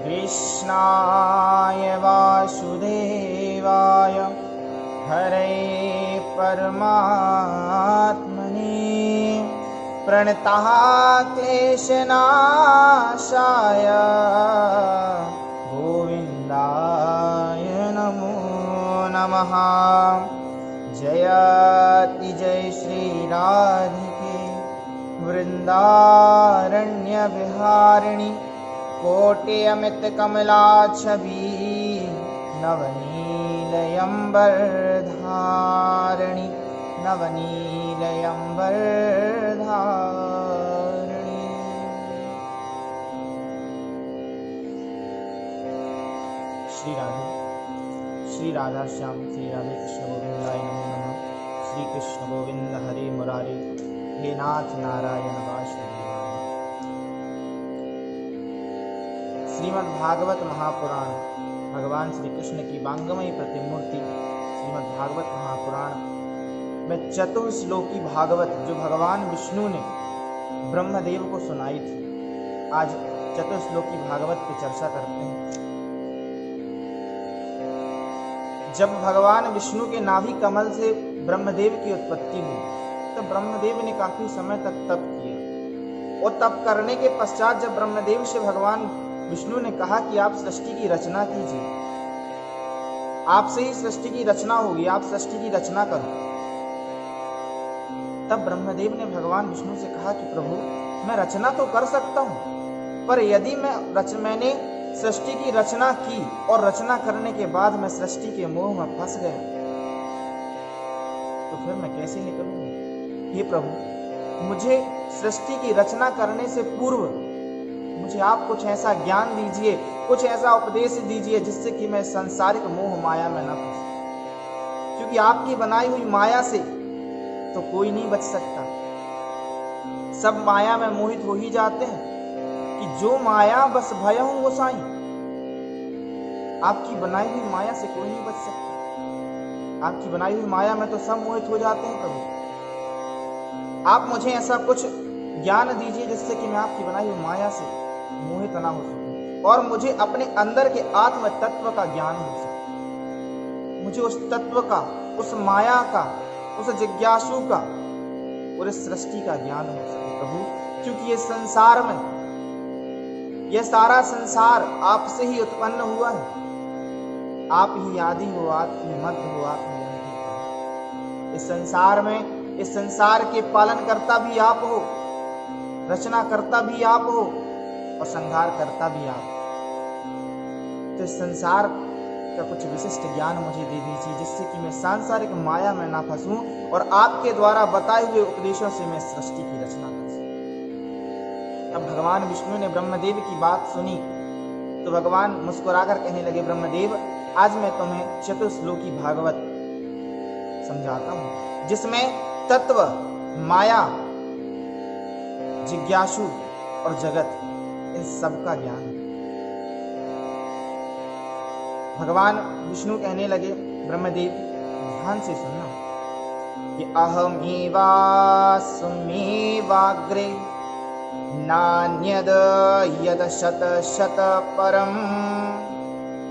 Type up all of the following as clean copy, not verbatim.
कृष्णाय वासुदेवाय हरे परमात्मने प्रणतः क्लेशनाशाय गोविन्दाय नमो नमः। जयति जय श्री राधिके वृंदारण्य विहारिणि कोटि अमित कमला छवि नवनीलयम्बरधारिणि नवनीलयम्बरधारिणि। श्री राधे श्री राधा श्याम श्री राधे कृष्ण गोविंदाय नमो नमः। श्री कृष्ण गोविंद हरे मुरारे हे नाथ नारायण वासुदेवाय। श्रीमद् भागवत महापुराण भगवान श्री कृष्ण की वांगमयी प्रतिमूर्ति श्रीमद् भागवत महापुराण में चतुर्श्लोकी भागवत जो भगवान विष्णु ने ब्रह्मदेव को सुनाई थी, आज चतुर्श्लोकी भागवत की चर्चा करते हैं। जब भगवान विष्णु के नाभि कमल से ब्रह्मदेव की उत्पत्ति हुई तो ब्रह्मदेव ने काफी समय तक तप किया और तप करने के पश्चात जब ब्रह्मदेव से भगवान विष्णु ने कहा कि आप सृष्टि की रचना कीजिए, आपसे ही सृष्टि की रचना होगी, आप सृष्टि की रचना करो। तब ब्रह्मदेव ने भगवान विष्णु से कहा कि प्रभु मैं रचना तो कर सकता हूं, पर यदि मैंने सृष्टि की रचना की और रचना करने के बाद मैं सृष्टि के मोह में फंस गया तो फिर मैं कैसे निकलूंगा? हे प्रभु, मुझे सृष्टि की रचना करने से पूर्व मुझे आप कुछ ऐसा ज्ञान दीजिए, कुछ ऐसा उपदेश दीजिए जिससे कि मैं सांसारिक मोह माया में न फंसूं, क्योंकि आपकी बनाई हुई माया से तो कोई नहीं बच सकता। सब माया में मोहित हो ही जाते हैं कि जो माया बस भयहु गोसाई, आपकी बनाई हुई माया से कोई नहीं बच सकता। आपकी बनाई हुई माया में तो सब मोहित हो जाते हैं। प्रभु, आप मुझे ऐसा कुछ ज्ञान दीजिए जिससे कि मैं आपकी बनाई हुई माया से मोहित ना हो सकूं और मुझे अपने अंदर के आत्म तत्व का ज्ञान हो सके। मुझे उस तत्व का, उस माया का, उस जिज्ञासु का और इस सृष्टि का ज्ञान हो सके प्रभु, क्योंकि ये संसार में, यह सारा संसार आपसे ही उत्पन्न हुआ है। आप ही आदि हो, आप ही मध्य हो, आप ही अंत हो। इस संसार में, इस संसार के पालन करता भी आप हो, रचना करता भी आप हो और संहार करता भी आप। तो इस संसार का कुछ विशिष्ट ज्ञान मुझे दे दीजिए जिससे कि मैं सांसारिक माया में ना फंसूं और आपके द्वारा बताए हुए उपदेशों से मैं सृष्टि की रचना कर सकूं। अब भगवान विष्णु ने ब्रह्मदेव की बात सुनी तो भगवान मुस्कुराकर कहने लगे, ब्रह्मदेव, आज मैं तुम्हें चतुर्श्लोकी भागवत समझाता हूं जिसमें तत्व, माया, जिज्ञासु और जगत, इन सब का ज्ञान है। भगवान विष्णु कहने लगे, ब्रह्मदेव ध्यान से सुनना कि अहमेवास्मेवाग्रे नान्यद यद शत शत परम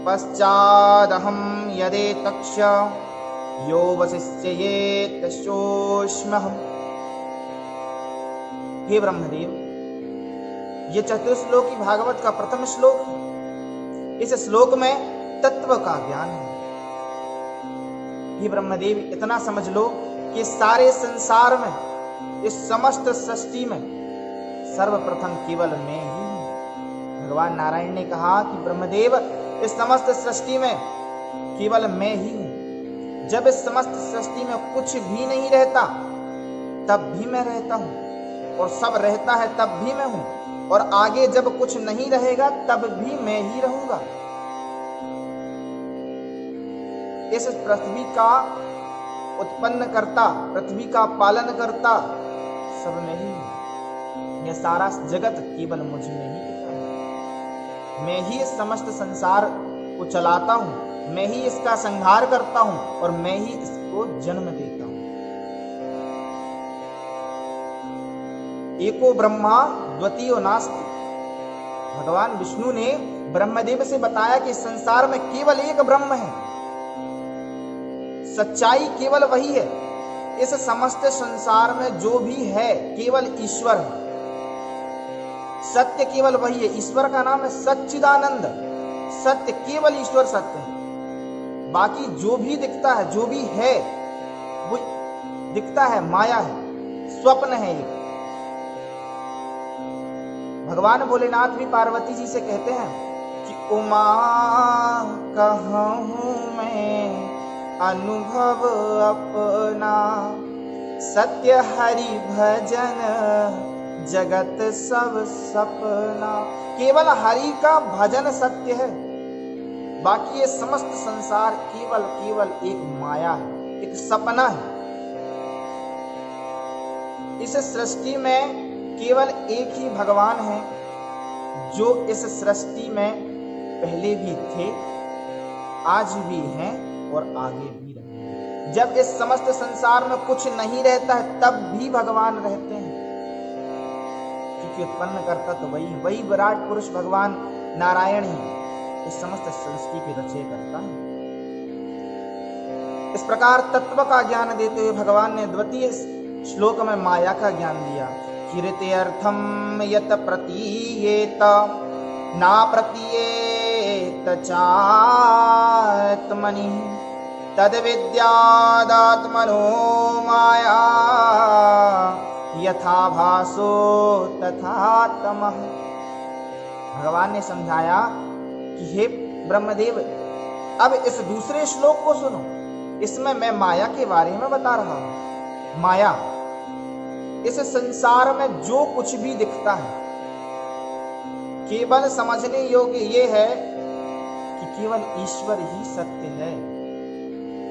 पश्चादहं यदेतक्ष यो वसिष्येत तस्योऽस्म्यहम्। हे ब्रह्मदेव, ये चतुर्श्लोकी भागवत का प्रथम श्लोक है। इस श्लोक में तत्व का ज्ञान है। हे ब्रह्मदेव, इतना समझ लो कि सारे संसार में, इस समस्त सृष्टि में सर्वप्रथम केवल मैं ही हूं। भगवान नारायण ने कहा कि ब्रह्मदेव, इस समस्त सृष्टि में केवल मैं ही हूं। जब इस समस्त सृष्टि में कुछ भी नहीं रहता तब भी मैं रहता हूं, और सब रहता है तब भी मैं हूं, और आगे जब कुछ नहीं रहेगा तब भी मैं ही रहूंगा। इस पृथ्वी का उत्पन्न करता, पृथ्वी का पालन करता सब मैं ही हूं। यह सारा जगत केवल मुझ में ही टिका है। मैं ही इस समस्त संसार को चलाता हूं, मैं ही इसका संहार करता हूं और मैं ही इसको जन्म देता हूं। एको ब्रह्मा द्वितीयो नास्ति। भगवान विष्णु ने ब्रह्मदेव से बताया कि संसार में केवल एक ब्रह्म है, सच्चाई केवल वही है, इस समस्त संसार में जो भी है केवल ईश्वर है, सत्य केवल वही है। ईश्वर का नाम है सच्चिदानंद, सत्य केवल ईश्वर सत्य है। बाकी जो भी दिखता है, जो भी है वो दिखता है, माया है, स्वप्न है ये। भगवान भोलेनाथ भी पार्वती जी से कहते हैं कि उमा कहूं मैं अनुभव अपना, सत्य हरि भजन जगत सब सपना। केवल हरि का भजन सत्य है, बाकी ये समस्त संसार केवल केवल एक माया है, एक सपना है। इस सृष्टि में केवल एक ही भगवान है जो इस सृष्टि में पहले भी थे, आज भी हैं और आगे भी रहेंगे। जब इस समस्त संसार में कुछ नहीं रहता है तब भी भगवान रहते हैं, क्योंकि उत्पन्न करता तो वही विराट पुरुष भगवान नारायण ही इस समस्त सृष्टि के रचय करता है। इस प्रकार तत्व का ज्ञान देते हुए भगवान ने द्वितीय श्लोक में माया का ज्ञान दिया। किरत्यर्थम यत प्रतीयेत ना प्रतीयेत चात्मनि तद विद्यादात्मनो माया यथा भासो तथा तमः। भगवान ने समझाया कि हे ब्रह्मदेव, अब इस दूसरे श्लोक को सुनो, इसमें मैं माया के बारे में बता रहा हूं। माया, इस संसार में जो कुछ भी दिखता है केवल समझने योग्य ये है कि केवल ईश्वर ही सत्य है।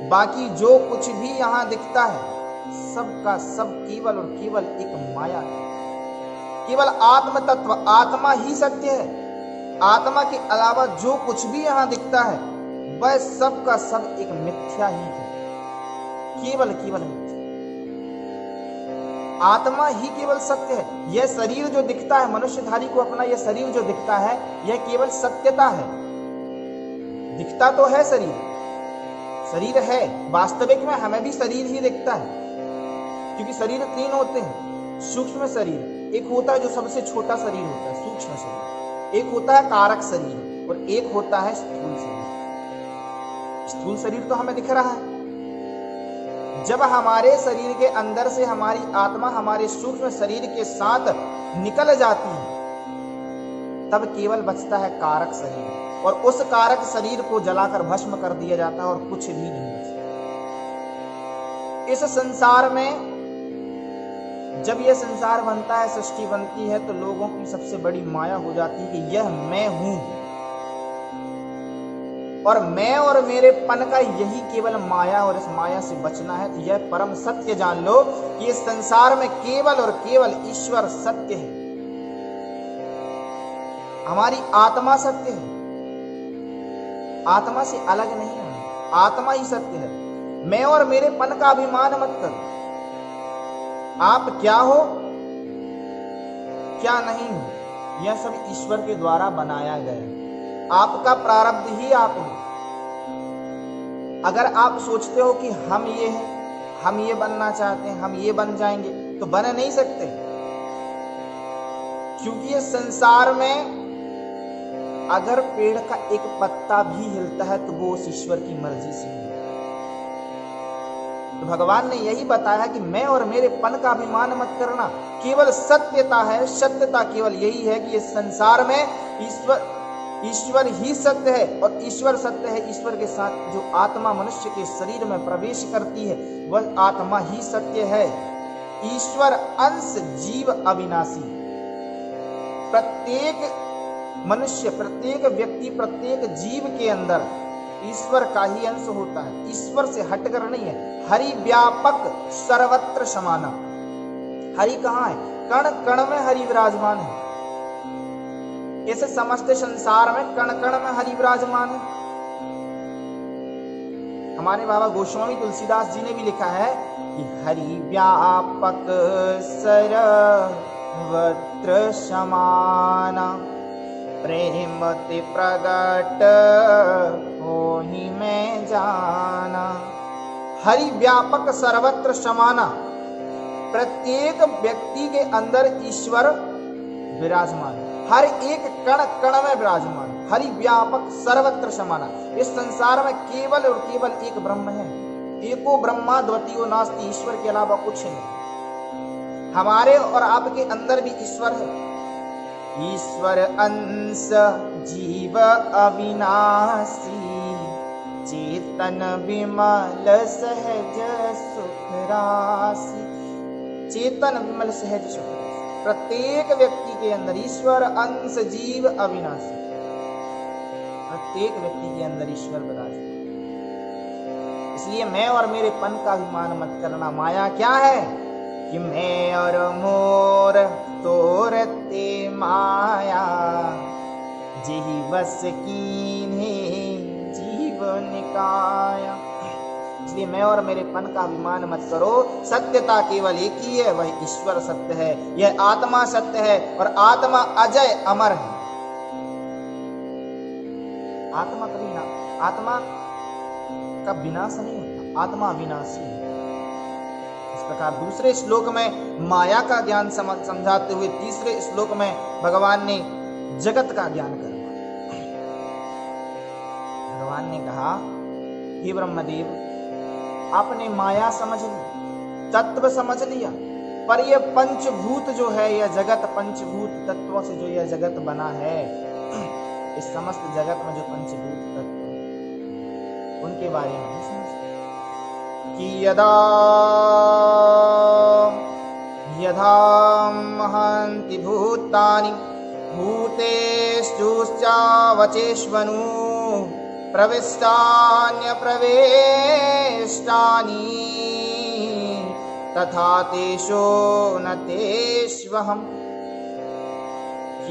बाकी जो कुछ भी यहां दिखता है सबका सब केवल और केवल एक माया है। केवल आत्म तत्व, आत्मा ही सत्य है। आत्मा के अलावा जो कुछ भी यहां दिखता है वह सब का सब एक मिथ्या ही है, केवल केवल मिथ्या। आत्मा ही केवल सत्य है। यह शरीर जो दिखता है, मनुष्यधारी को अपना यह शरीर जो दिखता है यह केवल सत्यता है। दिखता तो है शरीर, शरीर है, वास्तविक में हमें भी शरीर ही दिखता है, क्योंकि शरीर तीन होते हैं। सूक्ष्म शरीर एक होता है जो सबसे छोटा शरीर होता है, सूक्ष्म शरीर। एक होता है कारक शरीर और एक होता है स्थूल शरीर। स्थूल शरीर तो हमें दिख रहा है। जब हमारे शरीर के अंदर से हमारी आत्मा हमारे सूक्ष्म शरीर के साथ निकल जाती है तब केवल बचता है कारक शरीर, और उस कारक शरीर को जलाकर भस्म कर दिया जाता है और कुछ भी नहीं बचता। इस संसार में जब यह संसार बनता है, सृष्टि बनती है, तो लोगों की सबसे बड़ी माया हो जाती है कि यह मैं हूं, और मैं और मेरे पन का यही केवल माया, और इस माया से बचना है। तो यह परम सत्य जान लो कि इस संसार में केवल और केवल ईश्वर सत्य है। हमारी आत्मा सत्य है, आत्मा से अलग नहीं है, आत्मा ही सत्य है। मैं और मेरे पन का अभिमान मत करो। आप क्या हो क्या नहीं हो यह सब ईश्वर के द्वारा बनाया गया है। आपका प्रारब्ध ही आप हो। अगर आप सोचते हो कि हम ये हैं, हम ये बनना चाहते हैं, हम ये बन जाएंगे, तो बन नहीं सकते, क्योंकि ये संसार में अगर पेड़ का एक पत्ता भी हिलता है तो वो उस ईश्वर की मर्जी से है। तो भगवान ने यही बताया कि मैं और मेरे पन का अभिमान मत करना। केवल सत्यता है, सत्यता केवल यही है कि इस संसार में ईश्वर ही सत्य है, और ईश्वर सत्य है। ईश्वर के साथ जो आत्मा मनुष्य के शरीर में प्रवेश करती है वह आत्मा ही सत्य है। ईश्वर अंश जीव अविनाशी। प्रत्येक मनुष्य, प्रत्येक व्यक्ति, प्रत्येक जीव के अंदर ईश्वर का ही अंश होता है, ईश्वर से हटकर नहीं है। हरि व्यापक सर्वत्र समाना। हरि कहाँ है? कण कण में हरि विराजमान है। इस समस्त संसार में कण कण में हरि विराजमान है। हमारे बाबा गोस्वामी तुलसीदास जी ने भी लिखा है कि हरि व्यापक सर्वत्र समाना प्रेम ते प्रगट हो ही मैं जाना। हरि व्यापक सर्वत्र समाना, प्रत्येक व्यक्ति के अंदर ईश्वर विराजमान, हर एक कण कण में विराजमान। हरि व्यापक सर्वत्र समाना, इस संसार में केवल और केवल एक ब्रह्म है। एको ब्रह्मा द्वितीयो नास्ति, ईश्वर के अलावा कुछ नहीं। हमारे और आपके अंदर भी ईश्वर है। ईश्वर अंश जीव अविनाशी, चेतन विमल सहज सुख राशि। चेतन विमल सहज सुख राशि, प्रत्येक व्यक्ति के अंदर ईश्वर अंश जीव अविनाशी, प्रत्येक व्यक्ति के अंदर ईश्वर विराजमान। इसलिए मैं और मेरे पन का अभिमान मत करना। माया क्या है कि मैं और मोर तोरते माया, जेहि बस कीन्हे जीवन काया। इसलिए मैं और मेरे पन का अभिमान मत करो। सत्यता केवल एक ही है, वह ईश्वर सत्य है, यह आत्मा सत्य है और आत्मा अजय अमर है। आत्मा कभी ना, आत्मा का विनाश नहीं होता, आत्मा अविनाशी है। इस प्रकार दूसरे श्लोक में माया का ज्ञान समझाते हुए तीसरे श्लोक में भगवान ने जगत का ज्ञान करवाया। भगवान ने कहा, हे ब्रह्मदेव, आपने माया समझ ली, तत्व समझ लिया, पर यह पंचभूत जो है, यह जगत पंचभूत तत्वों से जो यह जगत बना है, इस समस्त जगत में जो पंचभूत तत्व उनके बारे में नहीं समझते कि यदा यथा महन्ति भूतानि भूतेष्टुश्चावचेष्वनु प्रविष्टान्य प्रवेष्टानि तथा तेषो न तेष्वहम्।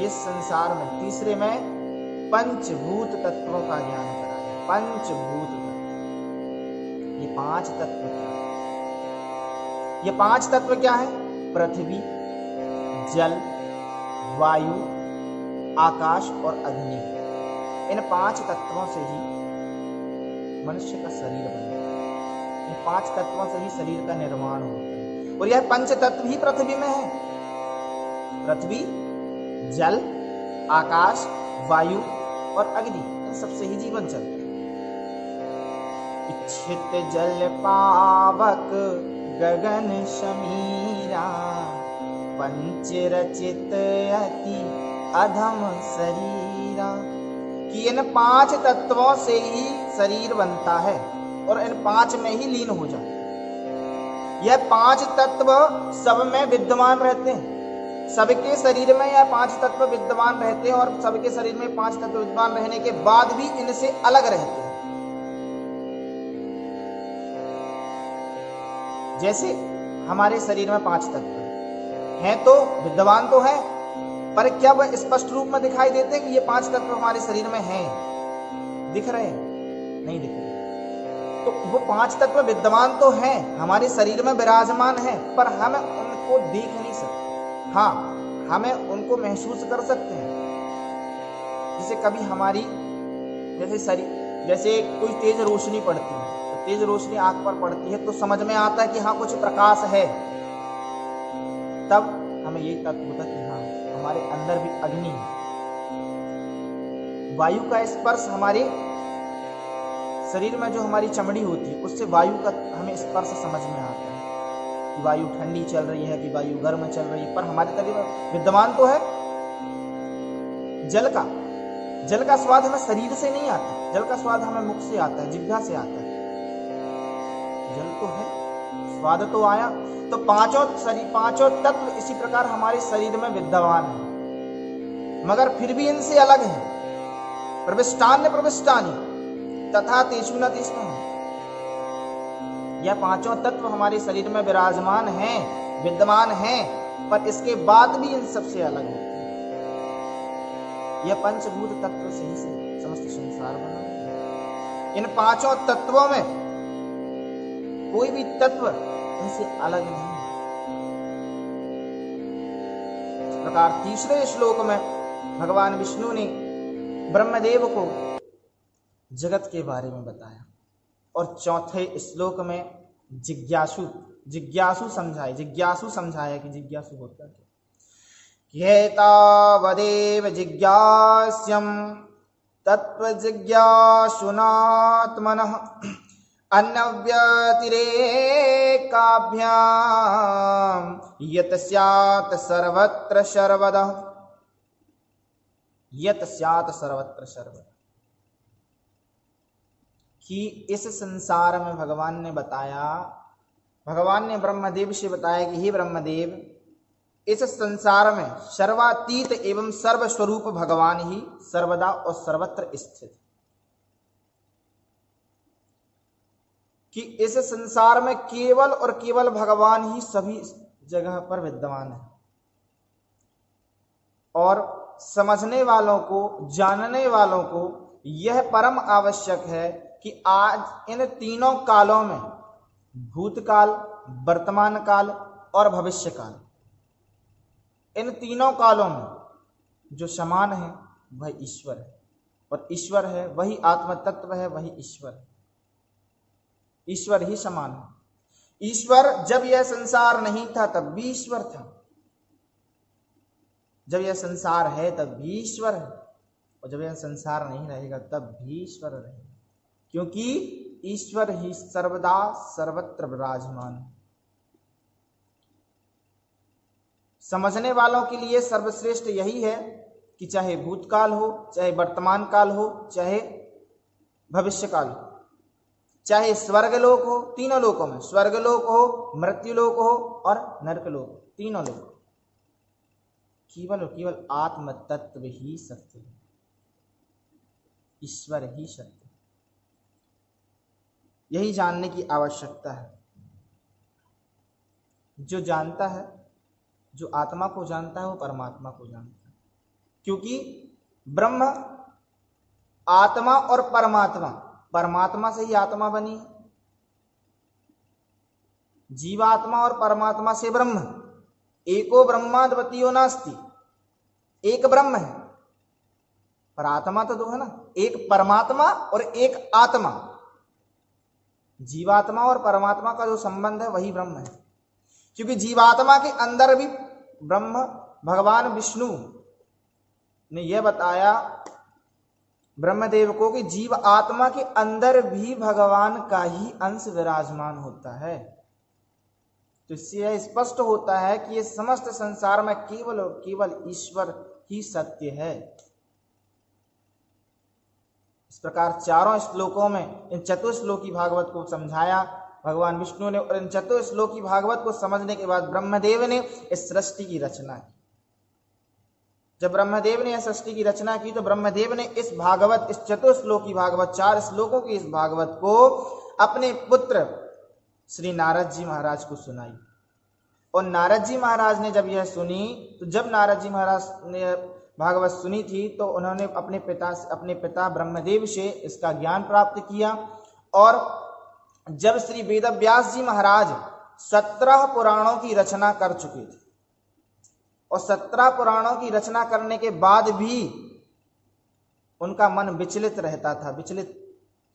इस संसार में तीसरे में पंचभूत तत्वों का ज्ञान कराया। पंचभूत तत्व, ये पांच तत्व क्या है? ये पांच तत्व क्या है? पृथ्वी, जल, वायु, आकाश और अग्नि। इन पांच तत्वों से ही मनुष्य का शरीर बनता है। इन पांच तत्वों से ही शरीर का निर्माण होता है और यह पंच तत्व ही पृथ्वी में है। पृथ्वी, जल, आकाश, वायु और अग्नि, इन सबसे ही जीवन चलता है। इच्छित जल पावक गगन शमीरा, पंच रचित अति अधम शरीरा। कि इन पांच तत्वों से ही शरीर बनता है और इन पांच में ही लीन हो जाता है। यह पांच तत्व सब में विद्यमान रहते हैं, सबके शरीर में यह पांच तत्व विद्यमान रहते हैं और सबके शरीर में पांच तत्व विद्यमान रहने के बाद भी इनसे अलग रहते हैं। जैसे हमारे शरीर में पांच तत्व हैं तो विद्यमान तो है, पर क्या वह स्पष्ट रूप में दिखाई देते हैं कि ये पांच तत्व हमारे शरीर में हैं? दिख रहे हैं? नहीं दिख रहे। तो वो पांच तत्व विद्यमान तो हैं, हमारे शरीर में विराजमान हैं, पर हम उनको देख नहीं सकते। हाँ, हमें उनको महसूस कर सकते हैं। जैसे कभी हमारी जैसे कोई तेज रोशनी पड़ती है, तो तेज रोशनी आंख पर पड़ती है तो समझ में आता है कि हाँ कुछ प्रकाश है। तब हमें यही तत्व होता है कि हाँ हमारे अंदर भी अग्नि है। वायु का स्पर्श हमारे शरीर में जो हमारी चमड़ी होती है उससे वायु का हमें स्पर्श समझ में आता है कि वायु ठंडी चल रही है कि वायु गर्म चल रही है, पर हमारे शरीर में विद्यमान तो है। जल का स्वाद हमें शरीर से नहीं आता, जल का स्वाद हमें मुख से आता है, जिह्वा से आता है। जल तो है, स्वाद तो आया। तो पांचों तत्व इसी प्रकार हमारे शरीर में विद्यमान है, मगर फिर भी इनसे अलग है। प्रविष्टानि तथा तेषु न तेष्वहम्। यह पांचों तत्व हमारे शरीर में विराजमान हैं, विद्यमान हैं, पर इसके बाद भी इन सबसे अलग होते हैं। यह पंचभूत तत्व से ही समस्त संसार बना है। इन पांचों तत्वों में कोई भी तत्व इनसे अलग नहीं है। इस प्रकार तीसरे श्लोक में भगवान विष्णु ने ब्रह्मदेव को जगत के बारे में बताया और चौथे श्लोक में जिज्ञासु समझाया कि जिज्ञासु होता क्या। ह्येतावदेव जिज्ञास्यं तत्त्वजिज्ञासुनात्मनः अन्यव्यतिरेकाभ्यां यत् स्यात् सर्वत्र सर्वदा। कि इस संसार में भगवान ने ब्रह्मदेव से बताया कि हे ब्रह्मदेव, इस संसार में सर्वातीत एवं सर्वस्वरूप भगवान ही सर्वदा और सर्वत्र स्थित, कि इस संसार में केवल और केवल भगवान ही सभी जगह पर विद्यमान है। और समझने वालों को, जानने वालों को यह परम आवश्यक है कि आज इन तीनों कालों में, भूतकाल, वर्तमान काल और भविष्य काल, इन तीनों कालों में जो समान है वह ईश्वर है, और ईश्वर है वही आत्म तत्व है, वही ईश्वर है। ईश्वर ही समान है। ईश्वर जब यह संसार नहीं था तब भी ईश्वर था, जब यह संसार है तब भी ईश्वर है, और जब यह संसार नहीं रहेगा तब भी ईश्वर रहेगा, क्योंकि ईश्वर ही सर्वदा सर्वत्र विराजमान है। समझने वालों के लिए सर्वश्रेष्ठ यही है कि चाहे भूतकाल हो, चाहे वर्तमान काल हो, चाहे भविष्य काल हो, चाहे स्वर्गलोक हो, तीनों लोकों में, स्वर्गलोक हो, मृत्युलोक हो और नरकलोक हो, तीनों लोक, केवल और केवल आत्म तत्व ही सत्य है, ईश्वर ही सत्य है। यही जानने की आवश्यकता है। जो जानता है, जो आत्मा को जानता है, वो परमात्मा को जानता है, क्योंकि ब्रह्म, आत्मा और परमात्मा, परमात्मा से ही आत्मा बनी, जीवात्मा और परमात्मा से ब्रह्म, एको ब्रह्मा द्वितीयो नास्ति, एक ब्रह्म है, पर आत्मा तो दो है ना, एक परमात्मा और एक आत्मा। जीवात्मा और परमात्मा का जो संबंध है वही ब्रह्म है, क्योंकि जीवात्मा के अंदर भी ब्रह्म, भगवान विष्णु ने यह बताया ब्रह्मदेव को कि जीव आत्मा के अंदर भी भगवान का ही अंश विराजमान होता है। तो इससे यह स्पष्ट होता है कि ये समस्त संसार में केवल और केवल ईश्वर ही सत्य है। इस प्रकार चारों श्लोकों में इन चतुश्लोकी भागवत को समझाया भगवान विष्णु ने, और इन चतुश्लोकी भागवत को समझने के बाद ब्रह्मदेव ने इस सृष्टि की रचना की। जब ब्रह्मदेव ने इस सृष्टि की रचना की तो ब्रह्मदेव ने इस भागवत, इस चतुश्लोकी भागवत, 4 श्लोकों की इस भागवत को अपने पुत्र श्री नारद जी महाराज को सुनाई। और नारद जी महाराज ने जब यह सुनी, तो जब नारद जी महाराज ने भागवत सुनी थी तो उन्होंने अपने पिता ब्रह्मदेव से इसका ज्ञान प्राप्त किया। और जब श्री वेदव्यास जी महाराज 17 पुराणों की रचना कर चुके थे, और 17 पुराणों की रचना करने के बाद भी उनका मन विचलित रहता था, विचलित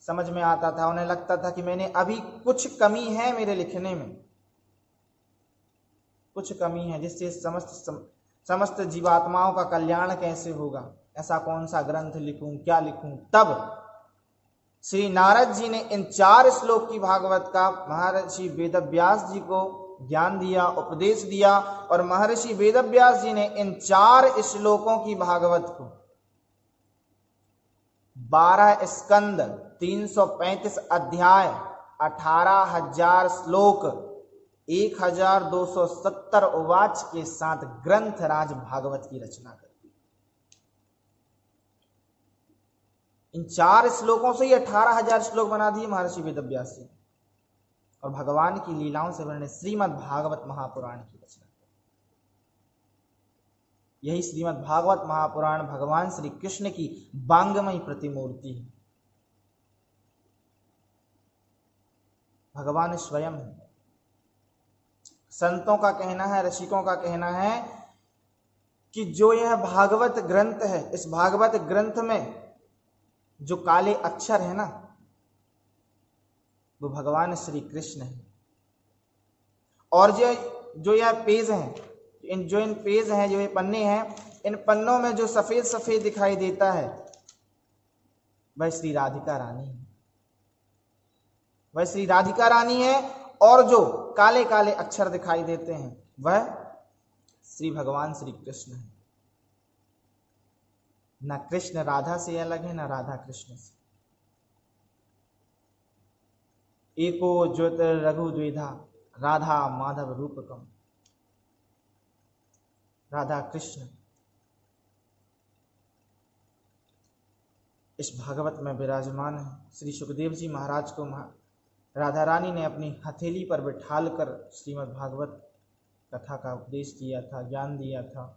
समझ में आता था, उन्हें लगता था कि मैंने अभी कुछ कमी है, मेरे लिखने में कुछ कमी है, जिससे समस्त जीवात्माओं का कल्याण कैसे होगा, ऐसा कौन सा ग्रंथ लिखूं, क्या लिखूं। तब श्री नारद जी ने इन 4 श्लोक की भागवत का महर्षि वेदव्यास जी को ज्ञान दिया, उपदेश दिया, और महर्षि वेदव्यास जी ने इन 4 श्लोकों की भागवत को 12 स्कंद, 335 अध्याय, 18,000 श्लोक, 1,270 उवाच के साथ ग्रंथराज भागवत की रचना कर दी। इन 4 श्लोकों से ही 18,000 श्लोक बना दिए महर्षि वेदव्यास जी, और भगवान की लीलाओं से वर्णित श्रीमद् भागवत महापुराण की रचना। यही श्रीमद् भागवत महापुराण भगवान श्री कृष्ण की वांगमयी प्रतिमूर्ति है, भगवान स्वयं है। संतों का कहना है, ऋषिकों का कहना है कि जो यह भागवत ग्रंथ है, इस भागवत ग्रंथ में जो काले अक्षर है ना, वो भगवान श्री कृष्ण है। और जो यह पेज हैं, इन पेज हैं, जो ये पन्ने हैं, इन पन्नों में जो सफेद सफेद दिखाई देता है वह श्री राधिका रानी है, वह श्री राधिका रानी है। और जो काले काले अक्षर दिखाई देते हैं वह श्री भगवान श्री कृष्ण है। न कृष्ण राधा से अलग है, न राधा कृष्ण से। एको ज्योतिर्रघु द्विधा राधा माधव रूपकम। राधा कृष्ण इस भागवत में विराजमान है। श्री सुखदेव जी महाराज को राधा रानी ने अपनी हथेली पर बिठालकर श्रीमद् भागवत कथा का उपदेश किया था, ज्ञान दिया था।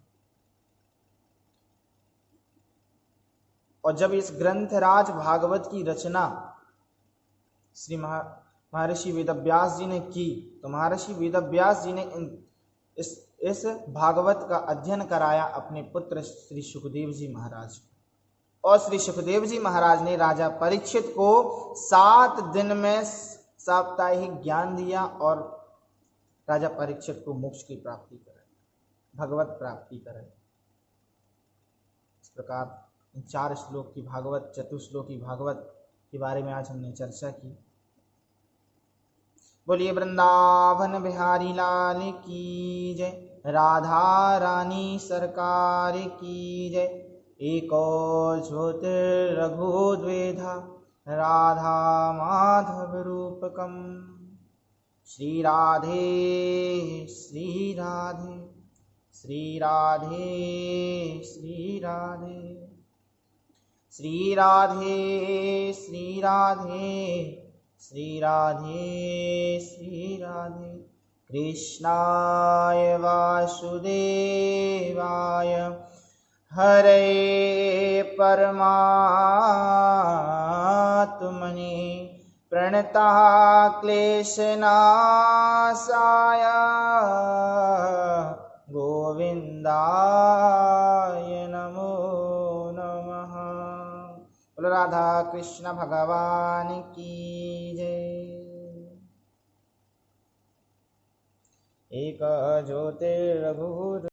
और जब इस ग्रंथराज भागवत की रचना श्री महर्षि वेदव्यास जी ने की, तो महर्षि वेदव्यास जी ने इस भागवत का अध्ययन कराया अपने पुत्र श्री सुखदेव जी महाराज को। और श्री सुखदेव जी महाराज ने राजा परीक्षित को 7 दिन में साप्ताहिक ज्ञान दिया और राजा परीक्षित को मोक्ष की प्राप्ति कराई, भगवत प्राप्ति कराई। इस प्रकार 4 श्लोक की भागवत, चतुश्लोकी भागवत के बारे में आज हमने चर्चा की। बोलिए वृंदावन बिहारी लाल की जय, राधा रानी सरकार की जय। एको ज्योतिर्रघु द्विधा राधा माधव रूपकम। श्री राधे श्री राधे श्री राधे श्री राधे श्री राधे श्री राधे श्री राधे श्री राधे। कृष्णाय वासुदेवाय हरे परमात्मने प्रणतः क्लेशनाशाय गोविंदाय नमो नमः। बोलो राधा कृष्ण भगवान की जय। एक ज्योतिर्रघु